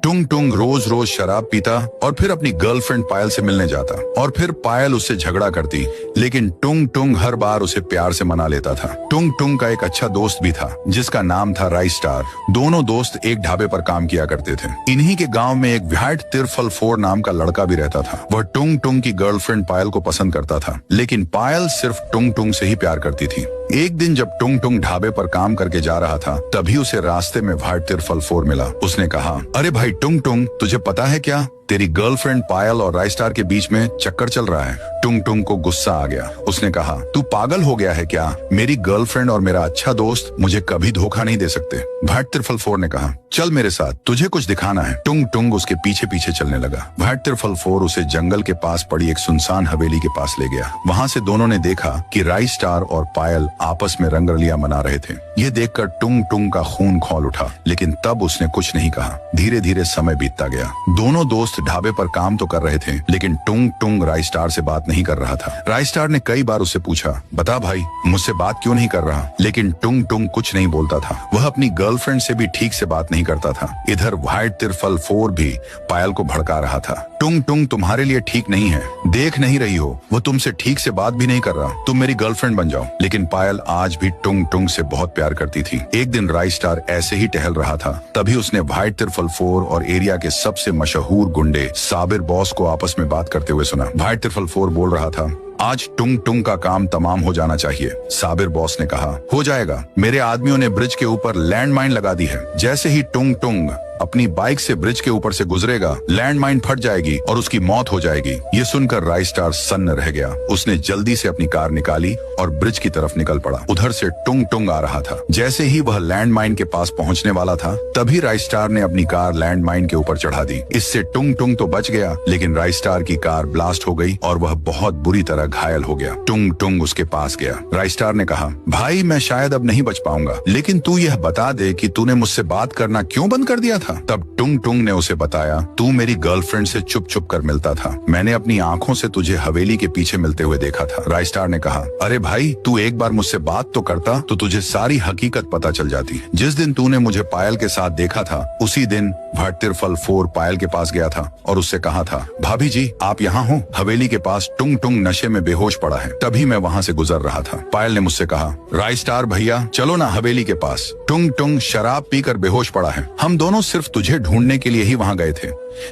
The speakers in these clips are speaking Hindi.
टुंग टुंग रोज रोज शराब पीता और फिर अपनी गर्लफ्रेंड पायल से मिलने जाता और फिर पायल उससे झगड़ा करती, लेकिन टुंग टुंग हर बार उसे प्यार से मना लेता था। टुंग टुंग का एक अच्छा दोस्त भी था जिसका नाम था राइस स्टार। दोनों दोस्त एक ढाबे पर काम किया करते थे। इन्हीं के गांव में एक व्हाइट तिरफल फोर नाम का लड़का भी रहता था। वह टुंग टुंग की गर्लफ्रेंड पायल को पसंद करता था, लेकिन पायल सिर्फ टुंग टुंग से ही प्यार करती थी। एक दिन जब टुंग टुंग ढाबे पर काम करके जा रहा था, तभी उसे रास्ते में व्हाइट तिरफल फोर मिला। उसने कहा, अरे भाई टुंग टुंग, तुझे पता है क्या, तेरी गर्लफ्रेंड पायल और राइस स्टार के बीच में चक्कर चल रहा है। टुंग टुंग को गुस्सा आ गया। उसने कहा, तू पागल हो गया है क्या? मेरी गर्लफ्रेंड और मेरा अच्छा दोस्त मुझे कभी धोखा नहीं दे सकते। व्हाइट तिरफल फोर ने कहा, चल मेरे साथ, तुझे कुछ दिखाना है। टुंग टुंग उसके पीछे पीछे चलने लगा। व्हाइट तिरफल फोर उसे जंगल के पास पड़ी एक सुनसान हवेली के पास ले गया। वहाँ से दोनों ने देखा कि राइस स्टार और पायल आपस में रंगरलियां मना रहे थे। ये देखकर टुंग टुंग का खून खौल उठा, लेकिन तब उसने कुछ नहीं कहा। धीरे धीरे समय बीतता गया। दोनों दोस्त ढाबे पर काम तो कर रहे थे, लेकिन टुंग टुंग राइस स्टार से बात नहीं कर रहा था। राइस स्टार ने कई बार उससे पूछा, बता भाई, मुझसे बात क्यों नहीं कर रहा? लेकिन टुंग टुंग कुछ नहीं बोलता था। वह अपनी गर्लफ्रेंड से भी ठीक से बात नहीं करता था। इधर व्हाइट तिरफल फोर भी पायल को भड़का रहा था। टुंग टुंग तुम्हारे लिए ठीक नहीं है, देख नहीं रही हो, वो तुमसे ठीक से बात भी नहीं कर रहा, तुम मेरी गर्लफ्रेंड बन जाओ। लेकिन पायल आज भी टुंग टुंग से बहुत प्यार करती थी। एक दिन राइस स्टार ऐसे ही टहल रहा था, तभी उसने व्हाइट तिरफल फोर और एरिया के सबसे मशहूर गुंडे साबिर बॉस को आपस में बात करते हुए सुना। व्हाइट तिरफल फोर बोल रहा था, आज टुंग टुंग का काम तमाम हो जाना चाहिए। साबिर बॉस ने कहा, हो जाएगा, मेरे आदमियों ने ब्रिज के ऊपर लैंडमाइन लगा दी है। जैसे ही टुंग टुंग अपनी बाइक से ब्रिज के ऊपर से गुजरेगा, लैंडमाइन फट जाएगी और उसकी मौत हो जाएगी। ये सुनकर राइस स्टार सन्न रह गया। उसने जल्दी से अपनी कार निकाली और ब्रिज की तरफ निकल पड़ा। उधर से टुंग टुंग आ रहा था। जैसे ही वह लैंडमाइन के पास पहुंचने वाला था, तभी राइस स्टार ने अपनी कार लैंडमाइन के ऊपर चढ़ा दी। इससे टुंग टुंग तो बच गया, लेकिन राइस स्टार की कार ब्लास्ट हो गई और वह बहुत बुरी तरह घायल हो गया। टुंग टुंग उसके पास गया। राइस स्टार ने कहा, भाई मैं शायद अब नहीं बच पाऊंगा, लेकिन तू यह बता दे कि तूने मुझसे बात करना क्यों बंद कर दिया था? तब टुंग टुंग ने उसे बताया, तू मेरी गर्लफ्रेंड से चुप चुप कर मिलता था। मैंने अपनी आंखों से तुझे हवेली के पीछे मिलते हुए देखा था। राइस स्टार ने कहा, अरे भाई, तू एक बार मुझसे बात तो करता तो तुझे सारी हकीकत पता चल जाती। जिस दिन तूने मुझे पायल के साथ देखा था, उसी दिन व्हाइट तिरफल फोर पायल के पास गया था और उससे कहा था, भाभी जी आप यहाँ हो? हवेली के पास टुंग टुंग नशे में बेहोश पड़ा है, तभी मैं वहाँ से गुजर रहा था। पायल ने मुझसे कहा, राइस स्टार भैया चलो ना हवेली के पास, टुंग टुंग शराब पीकर बेहोश पड़ा है। हम दोनों सिर्फ तुझे ढूंढने के लिए ही वहाँ गए थे।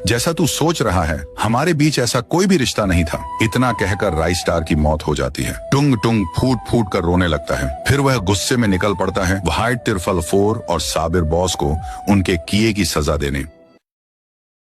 जैसा तू सोच रहा है, हमारे बीच ऐसा कोई भी रिश्ता नहीं था। इतना कहकर राइस स्टार की मौत हो जाती है। टुंग टुंग फूट फूट कर रोने लगता है। फिर वह गुस्से में निकल पड़ता है व्हाइट तिरफल फोर और साबिर बॉस को उनके किए की सजा देने।